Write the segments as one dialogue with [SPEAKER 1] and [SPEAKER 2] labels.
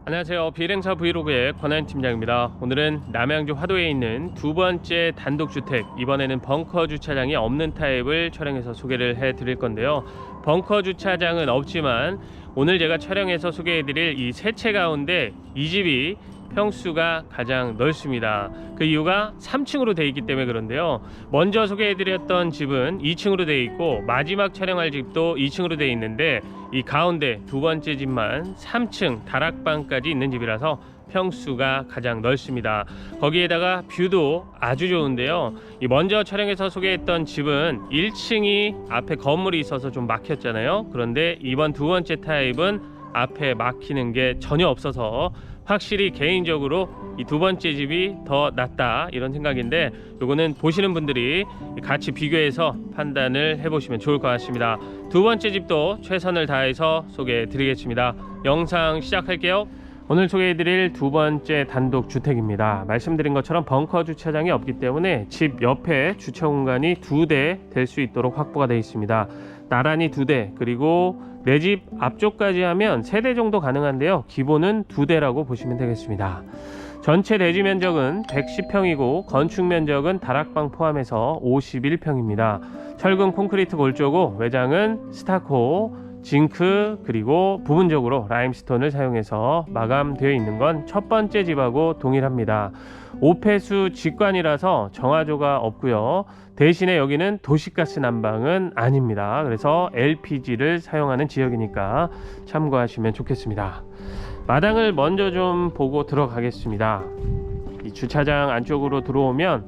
[SPEAKER 1] 안녕하세요. 비행사 브이로그의 권한 팀장입니다. 오늘은 남양주 화도에 있는 두 번째 단독주택, 이번에는 벙커 주차장이 없는 타입을 촬영해서 소개를 해 드릴 건데요. 벙커 주차장은 없지만 오늘 제가 촬영해서 소개해 드릴 이 세 채 가운데 이 집이 평수가 가장 넓습니다. 그 이유가 3층으로 되어 있기 때문에 그런데요. 먼저 소개해드렸던 집은 2층으로 되어 있고 마지막 촬영할 집도 2층으로 되어 있는데 이 가운데 두 번째 집만 3층 다락방까지 있는 집이라서 평수가 가장 넓습니다. 거기에다가 뷰도 아주 좋은데요. 이 먼저 촬영해서 소개했던 집은 1층이 앞에 건물이 있어서 좀 막혔잖아요. 그런데 이번 두 번째 타입은 앞에 막히는 게 전혀 없어서 확실히 개인적으로 이 두 번째 집이 더 낫다 이런 생각인데, 요거는 보시는 분들이 같이 비교해서 판단을 해보시면 좋을 것 같습니다. 두 번째 집도 최선을 다해서 소개해 드리겠습니다. 영상 시작할게요. 오늘 소개해드릴 두 번째 단독 주택입니다. 말씀드린 것처럼 벙커 주차장이 없기 때문에 집 옆에 주차 공간이 2대 될 수 있도록 확보가 되어 있습니다. 나란히 2대, 그리고 내 집 앞쪽까지 하면 3대 정도 가능한데요. 기본은 2대라고 보시면 되겠습니다. 전체 대지 면적은 110평이고 건축 면적은 다락방 포함해서 51평입니다. 철근 콘크리트 골조고 외장은 스타코, 징크, 그리고 부분적으로 라임스톤을 사용해서 마감되어 있는 건 첫 번째 집하고 동일합니다. 5폐수 직관이라서 정화조가 없고요. 대신에 여기는 도시가스 난방은 아닙니다. 그래서 LPG를 사용하는 지역이니까 참고하시면 좋겠습니다. 마당을 먼저 좀 보고 들어가겠습니다. 이 주차장 안쪽으로 들어오면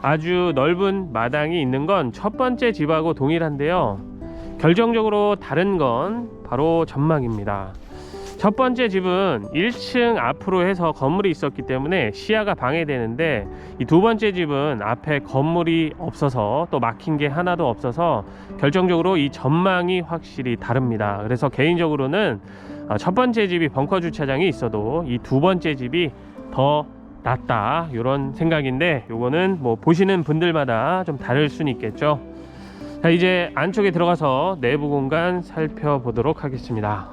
[SPEAKER 1] 아주 넓은 마당이 있는 건 첫 번째 집하고 동일한데요. 결정적으로 다른 건 바로 전망입니다. 첫 번째 집은 1층 앞으로 해서 건물이 있었기 때문에 시야가 방해되는데, 이 두 번째 집은 앞에 건물이 없어서 또 막힌 게 하나도 없어서 결정적으로 이 전망이 확실히 다릅니다. 그래서 개인적으로는 첫 번째 집이 벙커 주차장이 있어도 이 두 번째 집이 더 낫다 이런 생각인데, 요거는 뭐 보시는 분들마다 좀 다를 수는 있겠죠. 자, 이제 안쪽에 들어가서 내부 공간 살펴보도록 하겠습니다.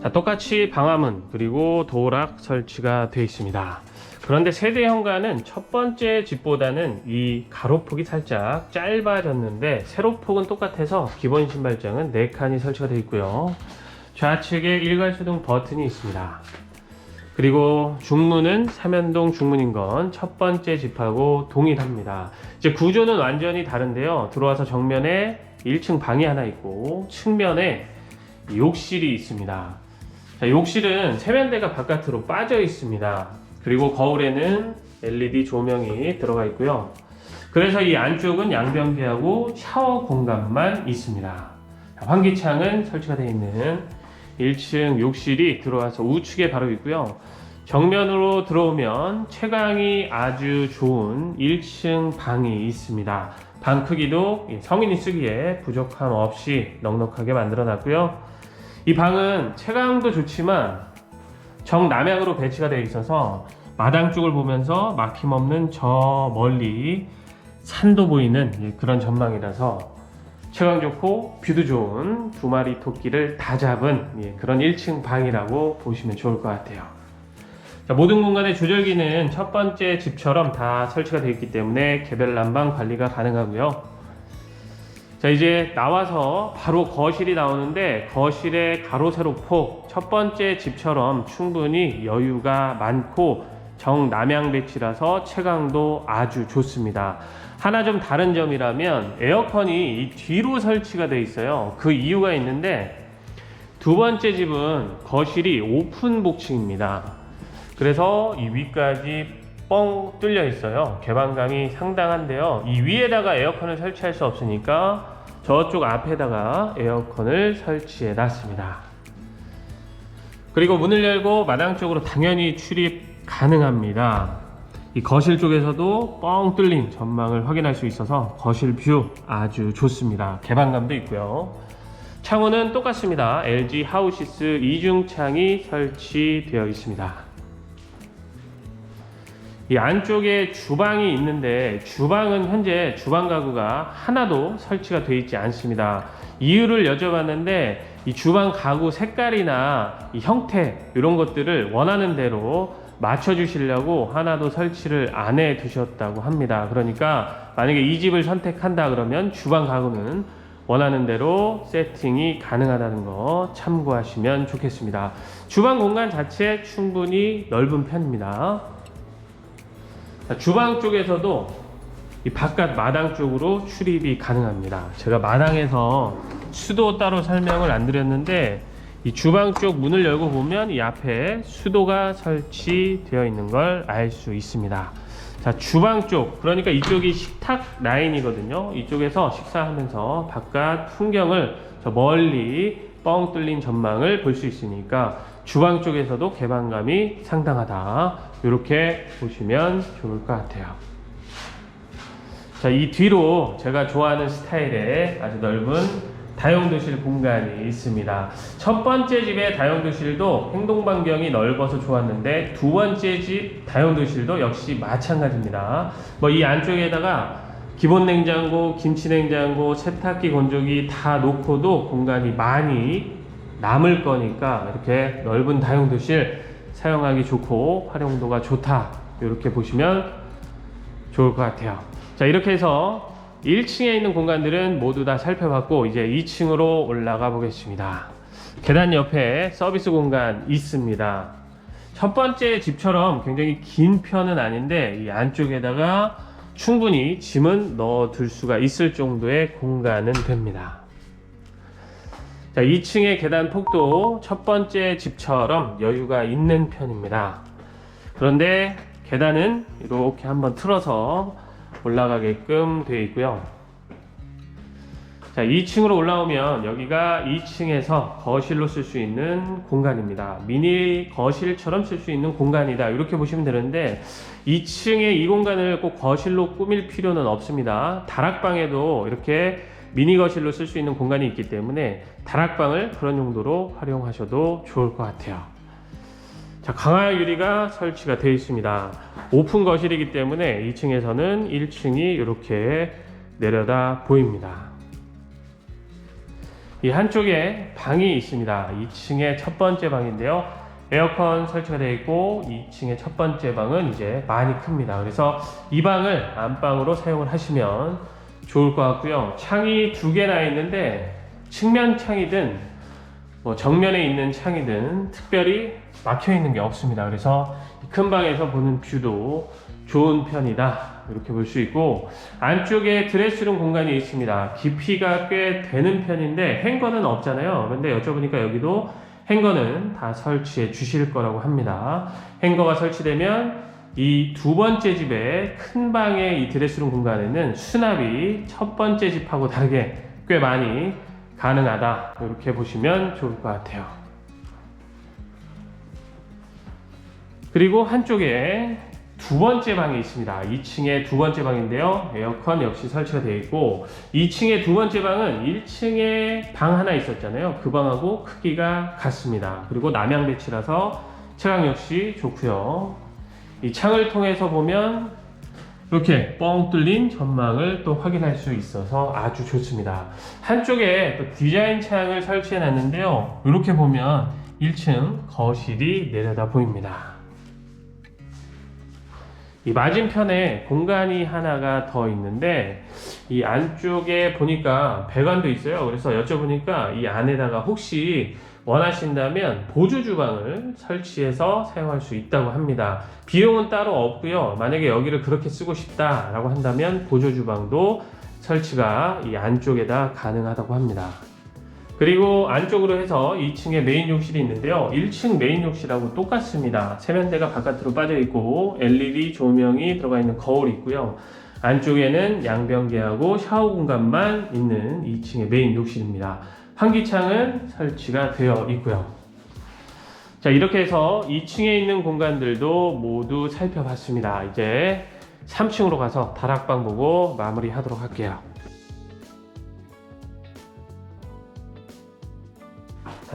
[SPEAKER 1] 자, 똑같이 방화문 그리고 도락 설치가 되어 있습니다. 그런데 세대 현관은 첫 번째 집보다는 이 가로폭이 살짝 짧아졌는데 세로폭은 똑같아서 기본 신발장은 4칸이 설치가 되어 있고요. 좌측에 일괄소등 버튼이 있습니다. 그리고 중문은 삼연동 중문인 건 첫 번째 집하고 동일합니다. 이제 구조는 완전히 다른데요. 들어와서 정면에 1층 방이 하나 있고 측면에 욕실이 있습니다. 자, 욕실은 세면대가 바깥으로 빠져 있습니다. 그리고 거울에는 LED 조명이 들어가 있고요. 그래서 이 안쪽은 양변기하고 샤워 공간만 있습니다. 자, 환기창은 설치가 되어 있는 1층 욕실이 들어와서 우측에 바로 있고요. 정면으로 들어오면 채광이 아주 좋은 1층 방이 있습니다. 방 크기도 성인이 쓰기에 부족함 없이 넉넉하게 만들어 놨고요. 이 방은 채광도 좋지만 정남향으로 배치가 되어 있어서 마당 쪽을 보면서 막힘없는 저 멀리 산도 보이는 그런 전망이라서 채광 좋고 뷰도 좋은 두 마리 토끼를 다 잡은 그런 1층 방이라고 보시면 좋을 것 같아요. 자, 모든 공간의 조절기는 첫 번째 집처럼 다 설치가 되어 있기 때문에 개별 난방 관리가 가능하고요. 자, 이제 나와서 바로 거실이 나오는데 거실의 가로 세로 폭 첫 번째 집처럼 충분히 여유가 많고 정남향 배치라서 채광도 아주 좋습니다. 하나 좀 다른 점이라면 에어컨이 이 뒤로 설치가 되어 있어요. 그 이유가 있는데, 두 번째 집은 거실이 오픈 복층입니다. 그래서 이 위까지 뻥 뚫려 있어요. 개방감이 상당한데요. 이 위에다가 에어컨을 설치할 수 없으니까 저쪽 앞에다가 에어컨을 설치해 놨습니다. 그리고 문을 열고 마당 쪽으로 당연히 출입 가능합니다. 이 거실 쪽에서도 뻥 뚫린 전망을 확인할 수 있어서 거실 뷰 아주 좋습니다. 개방감도 있고요. 창호는 똑같습니다. LG 하우시스 이중창이 설치되어 있습니다. 이 안쪽에 주방이 있는데 주방은 현재 주방 가구가 하나도 설치가 되어 있지 않습니다. 이유를 여쭤봤는데 이 주방 가구 색깔이나 이 형태 이런 것들을 원하는 대로 맞춰 주시려고 하나도 설치를 안 해 두셨다고 합니다. 그러니까 만약에 이 집을 선택한다 그러면 주방 가구는 원하는 대로 세팅이 가능하다는 거 참고하시면 좋겠습니다. 주방 공간 자체 충분히 넓은 편입니다. 주방 쪽에서도 이 바깥 마당 쪽으로 출입이 가능합니다. 제가 마당에서 수도 따로 설명을 안 드렸는데 이 주방 쪽 문을 열고 보면 이 앞에 수도가 설치되어 있는 걸 알 수 있습니다. 자, 주방 쪽, 그러니까 이쪽이 식탁 라인이거든요. 이쪽에서 식사하면서 바깥 풍경을 저 멀리 뻥 뚫린 전망을 볼 수 있으니까 주방 쪽에서도 개방감이 상당하다, 이렇게 보시면 좋을 것 같아요. 자, 이 뒤로 제가 좋아하는 스타일의 아주 넓은 다용도실 공간이 있습니다. 첫 번째 집의 다용도실도 행동 반경이 넓어서 좋았는데 두 번째 집 다용도실도 역시 마찬가지입니다. 뭐 이 안쪽에다가 기본 냉장고, 김치 냉장고, 세탁기, 건조기 다 놓고도 공간이 많이 남을 거니까 이렇게 넓은 다용도실 사용하기 좋고 활용도가 좋다, 이렇게 보시면 좋을 것 같아요. 자, 이렇게 해서 1층에 있는 공간들은 모두 다 살펴봤고 이제 2층으로 올라가 보겠습니다. 계단 옆에 서비스 공간 있습니다. 첫 번째 집처럼 굉장히 긴 편은 아닌데 이 안쪽에다가 충분히 짐은 넣어둘 수가 있을 정도의 공간은 됩니다. 자, 2층의 계단 폭도 첫 번째 집처럼 여유가 있는 편입니다. 그런데 계단은 이렇게 한번 틀어서 올라가게끔 되어 있고요. 자, 2층으로 올라오면 여기가 2층에서 거실로 쓸 수 있는 공간입니다. 미니 거실처럼 쓸 수 있는 공간이다, 이렇게 보시면 되는데 2층에 이 공간을 꼭 거실로 꾸밀 필요는 없습니다. 다락방에도 이렇게 미니 거실로 쓸 수 있는 공간이 있기 때문에 다락방을 그런 용도로 활용하셔도 좋을 것 같아요. 자, 강화 유리가 설치가 되어 있습니다. 오픈 거실이기 때문에 2층에서는 1층이 이렇게 내려다 보입니다. 이 한쪽에 방이 있습니다. 2층의 첫 번째 방인데요. 에어컨 설치가 되어 있고 2층의 첫 번째 방은 이제 많이 큽니다. 그래서 이 방을 안방으로 사용을 하시면 좋을 것 같고요. 창이 두 개나 있는데 측면 창이든 뭐 정면에 있는 창이든 특별히 막혀 있는 게 없습니다. 그래서 큰 방에서 보는 뷰도 좋은 편이다, 이렇게 볼 수 있고 안쪽에 드레스룸 공간이 있습니다. 깊이가 꽤 되는 편인데 행거는 없잖아요. 그런데 여쭤보니까 여기도 행거는 다 설치해 주실 거라고 합니다. 행거가 설치되면 이 두 번째 집의 큰 방의 이 드레스룸 공간에는 수납이 첫 번째 집하고 다르게 꽤 많이 가능하다, 이렇게 보시면 좋을 것 같아요. 그리고 한쪽에 두 번째 방이 있습니다. 2층에 두 번째 방인데요. 에어컨 역시 설치가 되어 있고 2층의 두 번째 방은 1층에 방 하나 있었잖아요. 그 방하고 크기가 같습니다. 그리고 남향 배치라서 채광 역시 좋고요. 이 창을 통해서 보면 이렇게 뻥 뚫린 전망을 또 확인할 수 있어서 아주 좋습니다. 한쪽에 또 디자인 창을 설치해 놨는데요. 이렇게 보면 1층 거실이 내려다 보입니다. 이 맞은편에 공간이 하나가 더 있는데 이 안쪽에 보니까 배관도 있어요. 그래서 여쭤보니까 이 안에다가 혹시 원하신다면 보조 주방을 설치해서 사용할 수 있다고 합니다. 비용은 따로 없고요. 만약에 여기를 그렇게 쓰고 싶다라고 한다면 보조 주방도 설치가 이 안쪽에다 가능하다고 합니다. 그리고 안쪽으로 해서 2층에 메인 욕실이 있는데요. 1층 메인 욕실하고 똑같습니다. 세면대가 바깥으로 빠져 있고 LED 조명이 들어가 있는 거울이 있고요. 안쪽에는 양변기하고 샤워 공간만 있는 2층의 메인 욕실입니다. 환기창은 설치가 되어 있고요. 자, 이렇게 해서 2층에 있는 공간들도 모두 살펴봤습니다. 이제 3층으로 가서 다락방 보고 마무리 하도록 할게요.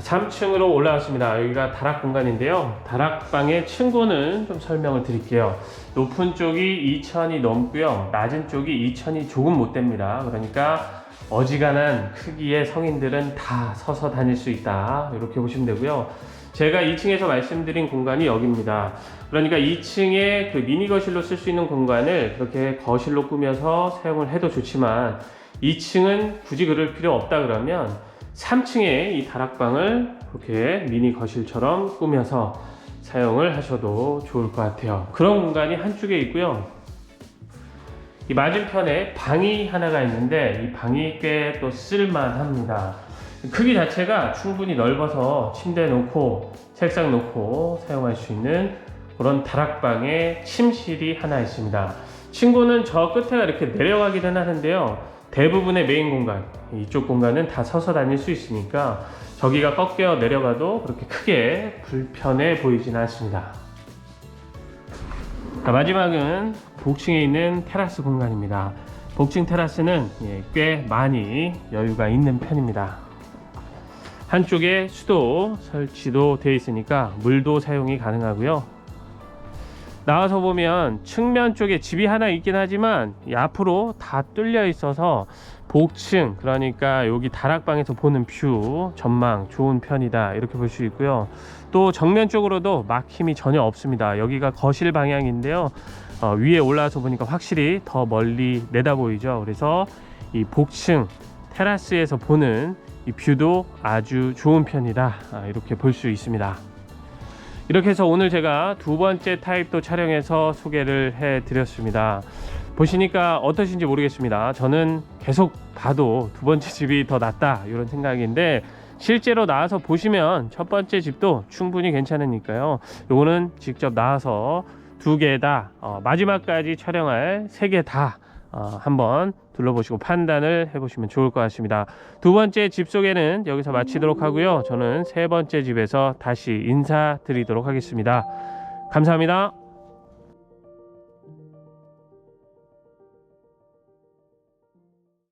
[SPEAKER 1] 3층으로 올라왔습니다. 여기가 다락 공간인데요. 다락방의 층고는 좀 설명을 드릴게요. 높은 쪽이 2,000이 넘고요. 낮은 쪽이 2,000이 조금 못 됩니다. 그러니까 어지간한 크기의 성인들은 다 서서 다닐 수 있다. 이렇게 보시면 되고요. 제가 2층에서 말씀드린 공간이 여기입니다. 그러니까 2층에 그 미니 거실로 쓸 수 있는 공간을 그렇게 거실로 꾸며서 사용을 해도 좋지만 2층은 굳이 그럴 필요 없다 그러면 3층에 이 다락방을 그렇게 미니 거실처럼 꾸며서 사용을 하셔도 좋을 것 같아요. 그런 공간이 한쪽에 있고요. 이 맞은편에 방이 하나가 있는데 이 방이 꽤 또 쓸만합니다. 크기 자체가 충분히 넓어서 침대 놓고 책상 놓고 사용할 수 있는 그런 다락방에 침실이 하나 있습니다. 친구는 저 끝에가 이렇게 내려가기는 하는데요. 대부분의 메인 공간, 이쪽 공간은 다 서서 다닐 수 있으니까 저기가 꺾여 내려가도 그렇게 크게 불편해 보이지는 않습니다. 자, 마지막은 복층에 있는 테라스 공간입니다. 복층 테라스는 꽤 많이 여유가 있는 편입니다. 한쪽에 수도 설치도 되어 있으니까 물도 사용이 가능하고요. 나와서 보면 측면 쪽에 집이 하나 있긴 하지만 앞으로 다 뚫려 있어서 복층, 그러니까 여기 다락방에서 보는 뷰 전망 좋은 편이다 이렇게 볼 수 있고요. 또 정면 쪽으로도 막힘이 전혀 없습니다. 여기가 거실 방향인데요. 위에 올라와서 보니까 확실히 더 멀리 내다 보이죠. 그래서 이 복층 테라스에서 보는 이 뷰도 아주 좋은 편이다 이렇게 볼 수 있습니다. 이렇게 해서 오늘 제가 두 번째 타입도 촬영해서 소개를 해 드렸습니다. 보시니까 어떠신지 모르겠습니다. 저는 계속 봐도 두 번째 집이 더 낫다 이런 생각인데 실제로 나와서 보시면 첫 번째 집도 충분히 괜찮으니까요. 요거는 직접 나와서 두 개 다 마지막까지 촬영할 세 개 다 한번 둘러보시고 판단을 해보시면 좋을 것 같습니다. 두 번째 집 소개는 여기서 마치도록 하고요. 저는 세 번째 집에서 다시 인사드리도록 하겠습니다. 감사합니다.